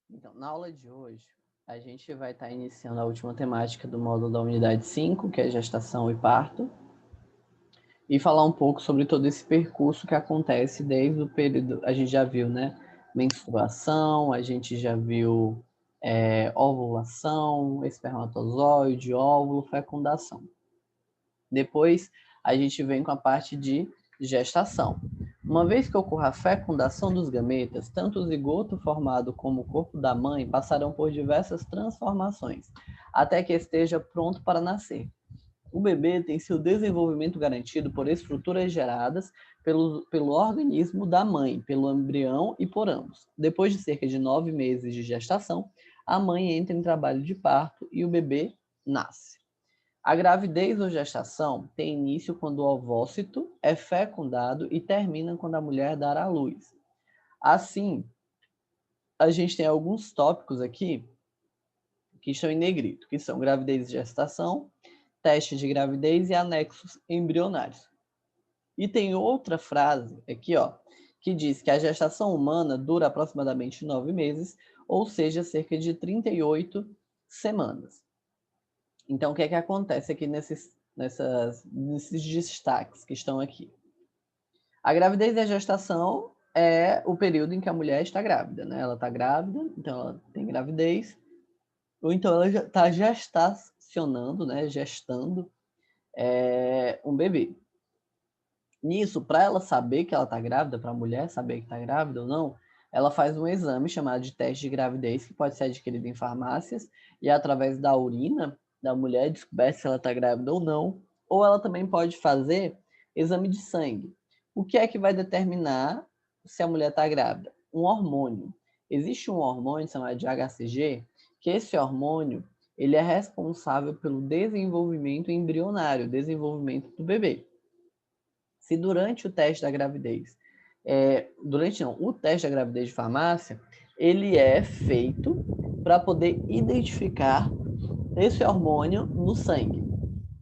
Então, na aula de hoje, a gente vai estar iniciando a última temática do módulo da unidade 5, que é gestação e parto, e falar um pouco sobre todo esse percurso que acontece desde o período, a gente já viu, né, menstruação, a gente já viu ovulação, espermatozoide, óvulo, fecundação. Depois, a gente vem com a parte de gestação. Uma vez que ocorra a fecundação dos gametas, tanto o zigoto formado como o corpo da mãe passarão por diversas transformações, até que esteja pronto para nascer. O bebê tem seu desenvolvimento garantido por estruturas geradas pelo organismo da mãe, pelo embrião e por ambos. Depois de cerca de 9 meses de gestação, a mãe entra em trabalho de parto e o bebê nasce. A gravidez ou gestação tem início quando o ovócito é fecundado e termina quando a mulher dar à luz. Assim, a gente tem alguns tópicos aqui que estão em negrito, que são gravidez e gestação, teste de gravidez e anexos embrionários. E tem outra frase aqui, ó, que diz que a gestação humana dura aproximadamente 9 meses, ou seja, cerca de 38 semanas. Então, o que é que acontece aqui nesses destaques que estão aqui? A gravidez e a gestação é o período em que a mulher está grávida, né? Ela está grávida, então ela tem gravidez, ou então ela já está gestacionando, né? Gestando um bebê. Nisso, para ela saber que ela está grávida, para a mulher saber que está grávida ou não, ela faz um exame chamado de teste de gravidez, que pode ser adquirido em farmácias, e através da urina da mulher descobre se ela está grávida ou ela também pode fazer exame de sangue. O que é que vai determinar se a mulher está grávida? Um hormônio. Existe um hormônio chamado de HCG, que esse hormônio ele é responsável pelo desenvolvimento embrionário, desenvolvimento do bebê. Se durante o teste da gravidez, o teste da gravidez de farmácia, ele é feito para poder identificar esse hormônio no sangue,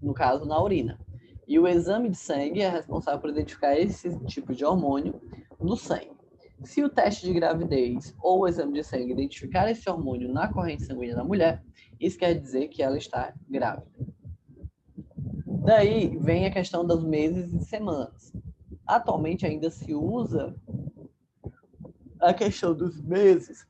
no caso, na urina. E o exame de sangue é responsável por identificar esse tipo de hormônio no sangue. Se o teste de gravidez ou o exame de sangue identificar esse hormônio na corrente sanguínea da mulher, isso quer dizer que ela está grávida. Daí vem a questão dos meses e semanas. Atualmente ainda se usa a questão dos meses,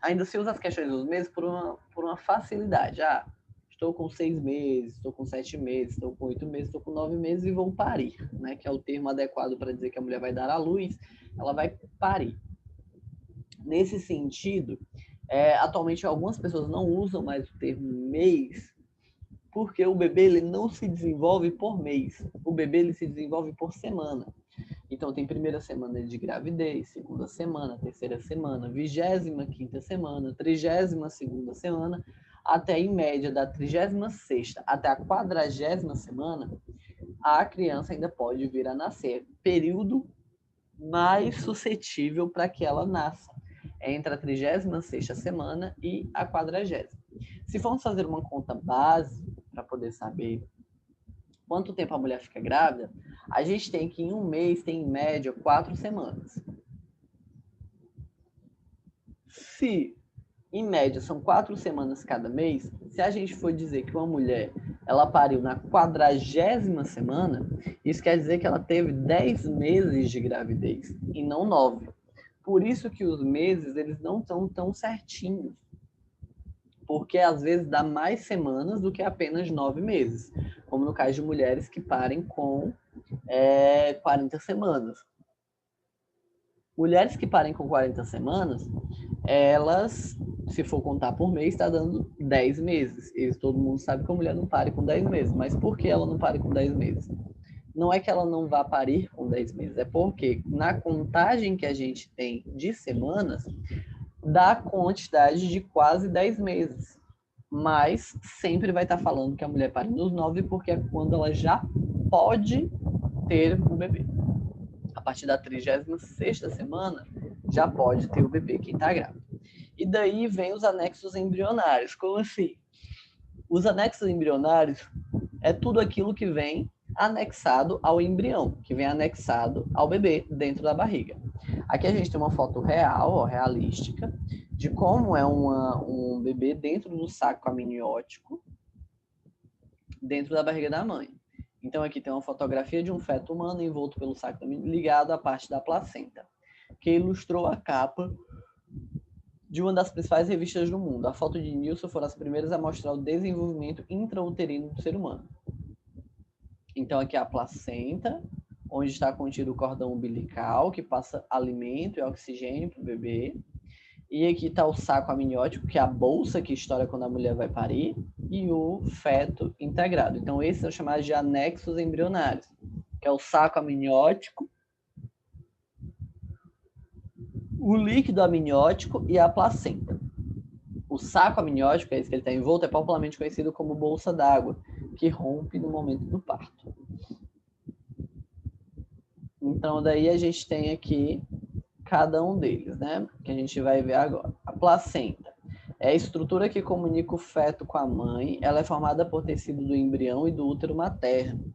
ainda se usa as questões dos meses por uma facilidade. Ah, estou com 6 meses, estou com 7 meses, estou com 8 meses, estou com 9 meses e vou parir, né? Que é o termo adequado para dizer que a mulher vai dar à luz, ela vai parir. Nesse sentido, atualmente algumas pessoas não usam mais o termo mês, porque o bebê ele não se desenvolve por mês, o bebê ele se desenvolve por semana. Então, tem primeira semana de gravidez, segunda semana, terceira semana, 25ª semana, 32ª semana, até em média da 36ª até a 40ª semana, a criança ainda pode vir a nascer. Período mais suscetível para que ela nasça é entre a 36ª semana e a 40ª. Se formos fazer uma conta base para poder saber quanto tempo a mulher fica grávida, a gente tem que em um mês tem em média 4 semanas. Se em média são 4 semanas cada mês, se a gente for dizer que uma mulher ela pariu na 40ª semana, isso quer dizer que ela teve 10 meses de gravidez e não 9. Por isso que os meses eles não estão tão certinhos, porque às vezes dá mais semanas do que apenas 9 meses, como no caso de mulheres que parem com 40 semanas. Mulheres que parem com 40 semanas, elas, se for contar por mês, está dando 10 meses. E todo mundo sabe que a mulher não pare com 10 meses. Mas por que ela não pare com 10 meses? Não é que ela não vá parir com 10 meses, é porque na contagem que a gente tem de semanas, dá a quantidade de quase 10 meses. Mas sempre vai estar falando que a mulher pare nos 9, porque é quando ela já pode ter o bebê. A partir da 36ª semana, já pode ter o bebê quem está grávido. E daí vem os anexos embrionários. Como assim? Os anexos embrionários é tudo aquilo que vem anexado ao embrião, que vem anexado ao bebê dentro da barriga. Aqui a gente tem uma foto real, ó, realística, de como é um bebê dentro do saco amniótico, dentro da barriga da mãe. Então aqui tem uma fotografia de um feto humano envolto pelo saco ligado à parte da placenta, que ilustrou a capa de uma das principais revistas do mundo. A foto de Nilson foram as primeiras a mostrar o desenvolvimento intrauterino do ser humano. Então aqui é a placenta, onde está contido o cordão umbilical, que passa alimento e oxigênio para o bebê. E aqui está o saco amniótico, que é a bolsa que estoura quando a mulher vai parir, e o feto integrado. Então esses são chamados de anexos embrionários, que é o saco amniótico, o líquido amniótico e a placenta. O saco amniótico, é esse que ele está envolto, é popularmente conhecido como bolsa d'água, que rompe no momento do parto. Então, daí a gente tem aqui cada um deles, né? Que a gente vai ver agora. A placenta é a estrutura que comunica o feto com a mãe. Ela é formada por tecido do embrião e do útero materno.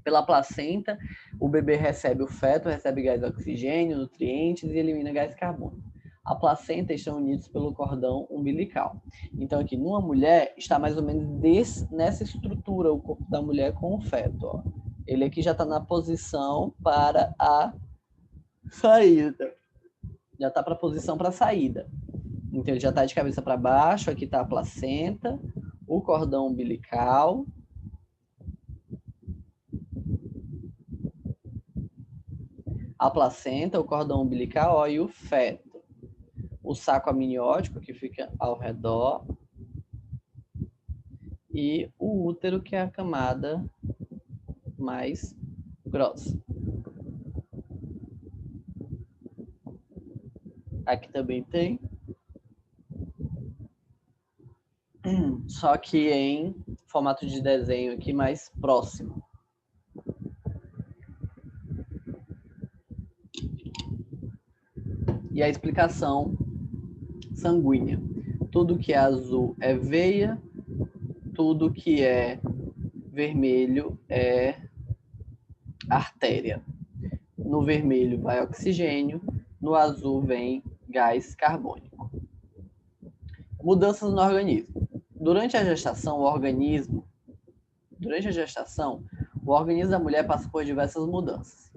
Pela placenta, o bebê recebe o feto, recebe gás de oxigênio, nutrientes e elimina gás carbônico. A placenta estão unidos pelo cordão umbilical. Então, aqui, numa mulher, está mais ou menos nessa estrutura o corpo da mulher com o feto. Ó. Ele aqui já está na posição para a saída. Já está para a posição para a saída. Então, ele já está de cabeça para baixo. Aqui está a placenta, o cordão umbilical. A placenta, o cordão umbilical, ó, e o feto. O saco amniótico, que fica ao redor. E o útero, que é a camada mais grossa. Aqui também tem. Só que em formato de desenho aqui mais próximo. E a explicação sanguínea. Tudo que é azul é veia, tudo que é vermelho é artéria. No vermelho vai oxigênio, no azul vem gás carbônico. Mudanças no organismo. Durante a gestação, o organismo da mulher passa por diversas mudanças.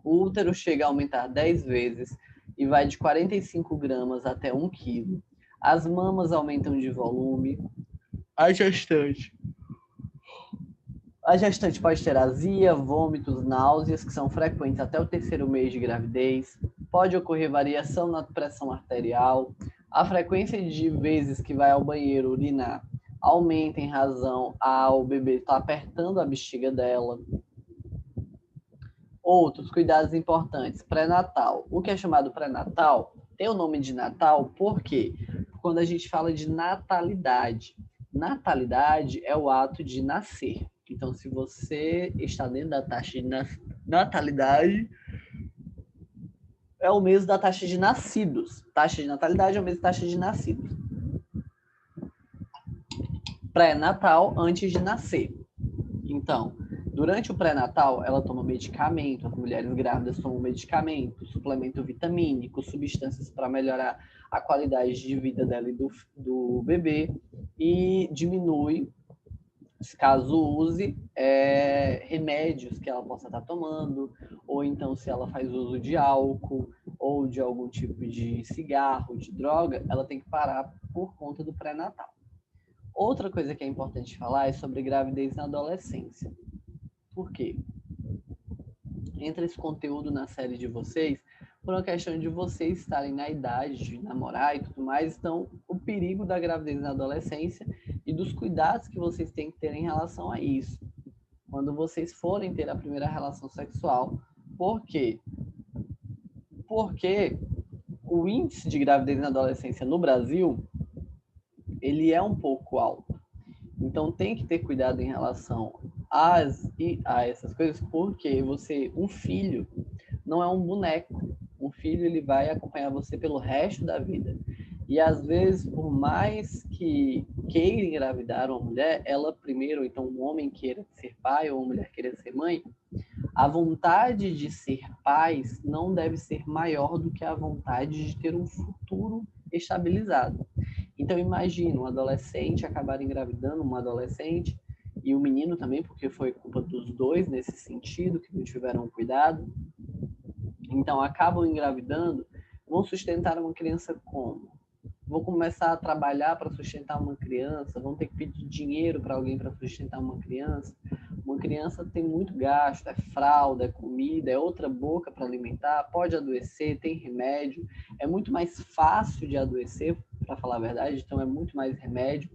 O útero chega a aumentar 10 vezes e vai de 45 gramas até 1 quilo. As mamas aumentam de volume. A gestante pode ter azia, vômitos, náuseas, que são frequentes até o 3º mês de gravidez. Pode ocorrer variação na pressão arterial. A frequência de vezes que vai ao banheiro urinar aumenta em razão ao bebê estar apertando a bexiga dela. Outros cuidados importantes. Pré-natal. O que é chamado pré-natal tem o nome de natal porque quando a gente fala de natalidade. Natalidade é o ato de nascer. Então, se você está dentro da taxa de natalidade, é o mês da taxa de nascidos. Taxa de natalidade é o mês da taxa de nascidos. Pré-natal, antes de nascer. Então, durante o pré-natal, ela toma medicamento, as mulheres grávidas tomam medicamento, suplemento vitamínico, substâncias para melhorar a qualidade de vida dela e do bebê, e diminui, caso use, remédios que ela possa estar tomando, ou então se ela faz uso de álcool, ou de algum tipo de cigarro, de droga, ela tem que parar por conta do pré-natal. Outra coisa que é importante falar é sobre gravidez na adolescência. Por quê? Entra esse conteúdo na série de vocês por uma questão de vocês estarem na idade de namorar e tudo mais, então o perigo da gravidez na adolescência e dos cuidados que vocês têm que ter em relação a isso. Quando vocês forem ter a primeira relação sexual. Por quê? Porque o índice de gravidez na adolescência no Brasil, ele é um pouco alto. Então tem que ter cuidado em relação a essas coisas, porque um filho não é um boneco. Um filho, ele vai acompanhar você pelo resto da vida. E às vezes, por mais que queira engravidar uma mulher, ela primeiro, ou então um homem queira ser pai ou uma mulher queira ser mãe, A vontade de ser pais não deve ser maior do que a vontade de ter um futuro estabilizado. Então, imagina um adolescente acabar engravidando uma adolescente e o menino também, porque foi culpa dos dois nesse sentido, que não tiveram cuidado. Então, acabam engravidando, vão sustentar uma criança como? Vão começar a trabalhar para sustentar uma criança, vão ter que pedir dinheiro para alguém para sustentar uma criança. Uma criança tem muito gasto, é fralda, é comida, é outra boca para alimentar, pode adoecer, tem remédio. É muito mais fácil de adoecer, para falar a verdade, então é muito mais remédio.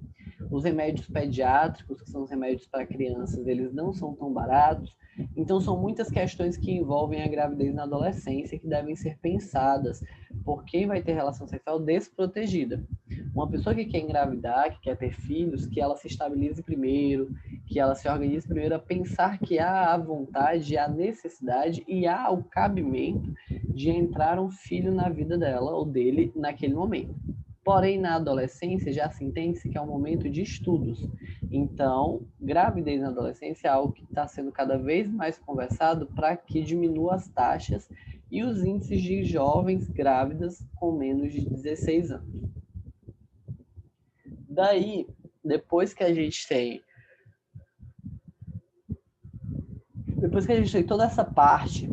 Os remédios pediátricos, que são os remédios para crianças, eles não são tão baratos. Então, são muitas questões que envolvem a gravidez na adolescência que devem ser pensadas por quem vai ter relação sexual desprotegida. Uma pessoa que quer engravidar, que quer ter filhos, que ela se estabilize primeiro, que ela se organize primeiro a pensar que há a vontade, há a necessidade e há o cabimento de entrar um filho na vida dela ou dele naquele momento. Porém, na adolescência já se entende que é um momento de estudos. Então, gravidez na adolescência é algo que está sendo cada vez mais conversado para que diminua as taxas e os índices de jovens grávidas com menos de 16 anos. Daí, depois que a gente tem toda essa parte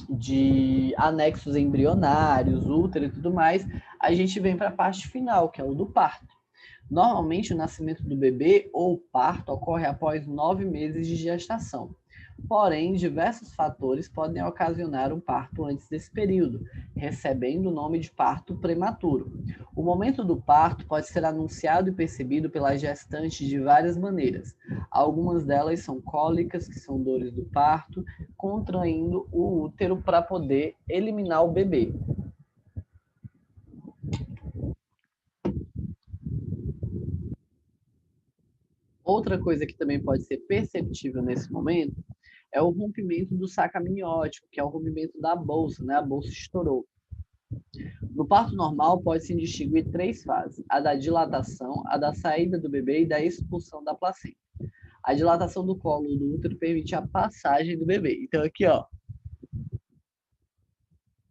de anexos embrionários, útero e tudo mais, a gente vem para a parte final, que é o do parto. Normalmente, o nascimento do bebê ou o parto ocorre após 9 meses de gestação. Porém, diversos fatores podem ocasionar um parto antes desse período, recebendo o nome de parto prematuro. O momento do parto pode ser anunciado e percebido pela gestante de várias maneiras. Algumas delas são cólicas, que são dores do parto, contraindo o útero para poder eliminar o bebê. Outra coisa que também pode ser perceptível nesse momento é o rompimento do saco amniótico, que é o rompimento da bolsa, né? A bolsa estourou. No parto normal, pode-se distinguir 3 fases: a da dilatação, a da saída do bebê e da expulsão da placenta. A dilatação do colo do útero permite a passagem do bebê. Então, aqui, ó,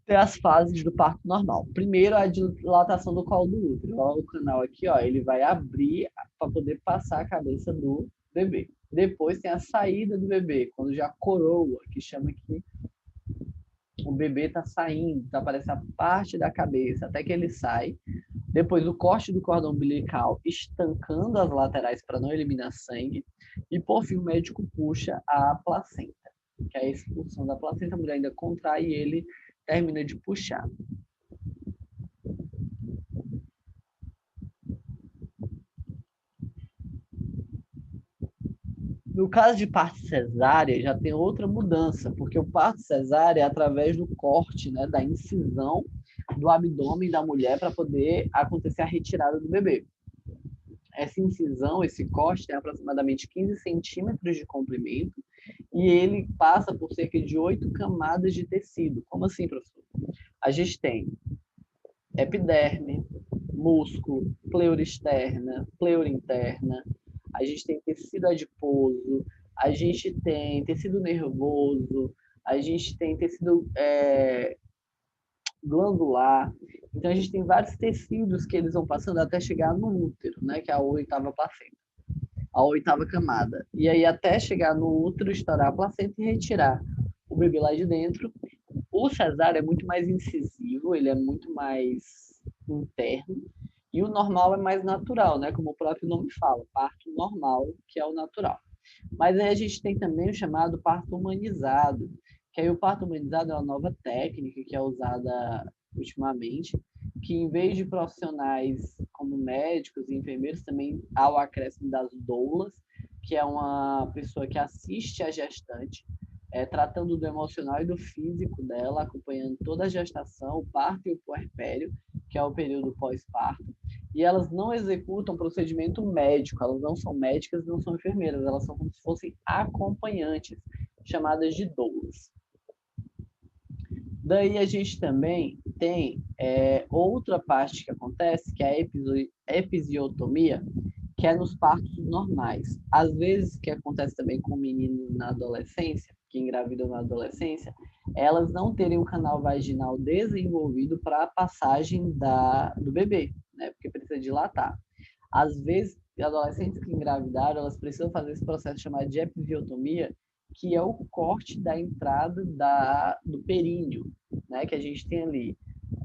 tem as fases do parto normal. Primeiro, a dilatação do colo do útero. Ó, o canal aqui, ó, ele vai abrir para poder passar a cabeça do bebê. Depois tem a saída do bebê, quando já coroa, que chama que o bebê está saindo, tá aparecendo a parte da cabeça até que ele sai. Depois o corte do cordão umbilical, estancando as laterais para não eliminar sangue. E por fim o médico puxa a placenta, que é a expulsão da placenta. A mulher ainda contrai e ele termina de puxar. No caso de parto cesárea, já tem outra mudança, porque o parto cesárea é através do corte, né, da incisão do abdômen da mulher para poder acontecer a retirada do bebê. Essa incisão, esse corte, tem aproximadamente 15 centímetros de comprimento e ele passa por cerca de 8 camadas de tecido. Como assim, professor? A gente tem epiderme, músculo, pleura externa, pleura interna, a gente tem tecido adiposo, a gente tem tecido nervoso, a gente tem tecido glandular. Então, a gente tem vários tecidos que eles vão passando até chegar no útero, né, que é a oitava placenta, a oitava camada. E aí, até chegar no útero, estourar a placenta e retirar o bebê lá de dentro. O cesárea é muito mais incisivo, ele é muito mais interno, e o normal é mais natural, né? Como o próprio nome fala, parto normal, que é o natural. Mas aí a gente tem também o chamado parto humanizado, que aí o parto humanizado é uma nova técnica que é usada ultimamente, que em vez de profissionais como médicos e enfermeiros, também há o acréscimo das doulas, que é uma pessoa que assiste a gestante, tratando do emocional e do físico dela, acompanhando toda a gestação, o parto e o puerpério, que é o período pós-parto. E elas não executam procedimento médico, elas não são médicas, não são enfermeiras, elas são como se fossem acompanhantes, chamadas de doulas. Daí a gente também tem outra parte que acontece, que é a episiotomia, que é nos partos normais. Às vezes, que acontece também com meninos na adolescência, que engravidam na adolescência, elas não terem o canal vaginal desenvolvido para a passagem do bebê, né? Porque precisa dilatar. Às vezes, adolescentes que engravidaram, elas precisam fazer esse processo chamado de episiotomia, que é o corte da entrada do períneo, né? Que a gente tem ali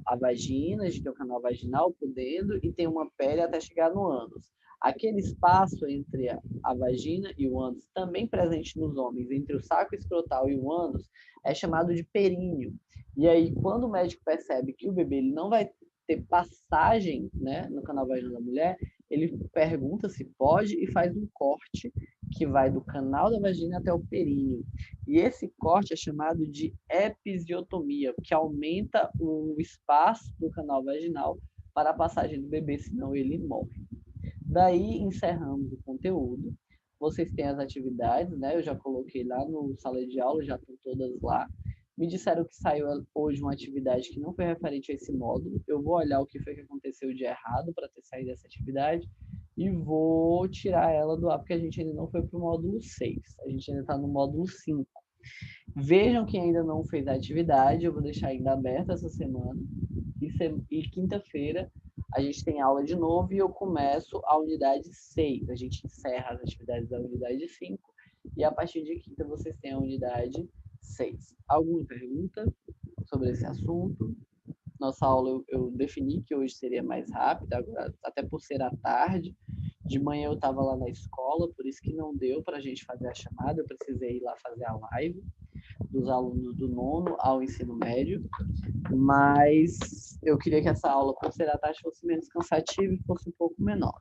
a vagina, a gente tem o canal vaginal por dentro e tem uma pele até chegar no ânus. Aquele espaço entre a vagina e o ânus, também presente nos homens, entre o saco escrotal e o ânus, é chamado de períneo. E aí, quando o médico percebe que o bebê ele não vai ter passagem, né, no canal vaginal da mulher, ele pergunta se pode e faz um corte que vai do canal da vagina até o períneo. E esse corte é chamado de episiotomia, que aumenta o espaço do canal vaginal para a passagem do bebê, senão ele morre. Daí encerramos o conteúdo. Vocês têm as atividades, né? Eu já coloquei lá no sala de aula, já estão todas lá. Me disseram que saiu hoje uma atividade que não foi referente a esse módulo. Eu vou olhar o que foi que aconteceu de errado para ter saído dessa atividade e vou tirar ela do ar, porque a gente ainda não foi para o módulo 6. A gente ainda está no módulo 5. Vejam quem ainda não fez a atividade, eu vou deixar ainda aberta essa semana. E quinta-feira a gente tem aula de novo e eu começo a unidade 6. A gente encerra as atividades da unidade 5 e a partir de quinta vocês têm a unidade 6. Alguma pergunta sobre esse assunto? Nossa aula eu defini que hoje seria mais rápida, agora, até por ser à tarde. De manhã eu estava lá na escola, por isso que não deu para a gente fazer a chamada, eu precisei ir lá fazer a live dos alunos do nono ao ensino médio, mas eu queria que essa aula, por ser à tarde, fosse menos cansativa e fosse um pouco menor.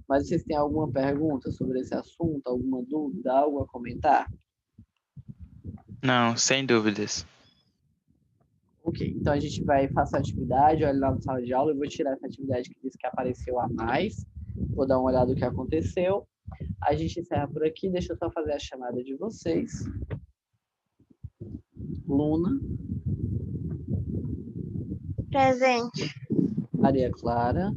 Mas vocês têm alguma pergunta sobre esse assunto, alguma dúvida, algo a comentar? Não, sem dúvidas. Ok, então a gente vai fazer a atividade, olha lá na sala de aula, eu vou tirar essa atividade que diz que apareceu a mais, vou dar uma olhada no que aconteceu. A gente encerra por aqui, deixa eu só fazer a chamada de vocês. Luna. Presente. Maria Clara.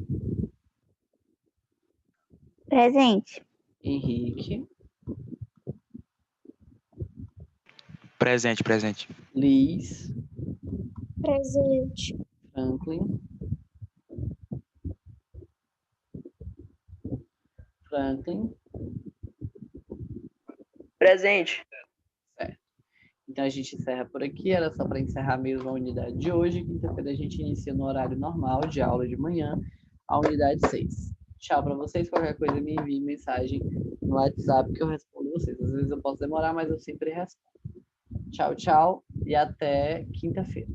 Presente. Henrique. Presente, presente. Liz. Presente. Franklin. Franklin. Presente. Certo. Então a gente encerra por aqui, era só para encerrar mesmo a unidade de hoje. Quinta-feira a gente inicia no horário normal de aula de manhã, a unidade 6. Tchau para vocês, qualquer coisa me envie mensagem no WhatsApp que eu respondo vocês. Às vezes eu posso demorar, mas eu sempre respondo. Tchau, tchau e até quinta-feira.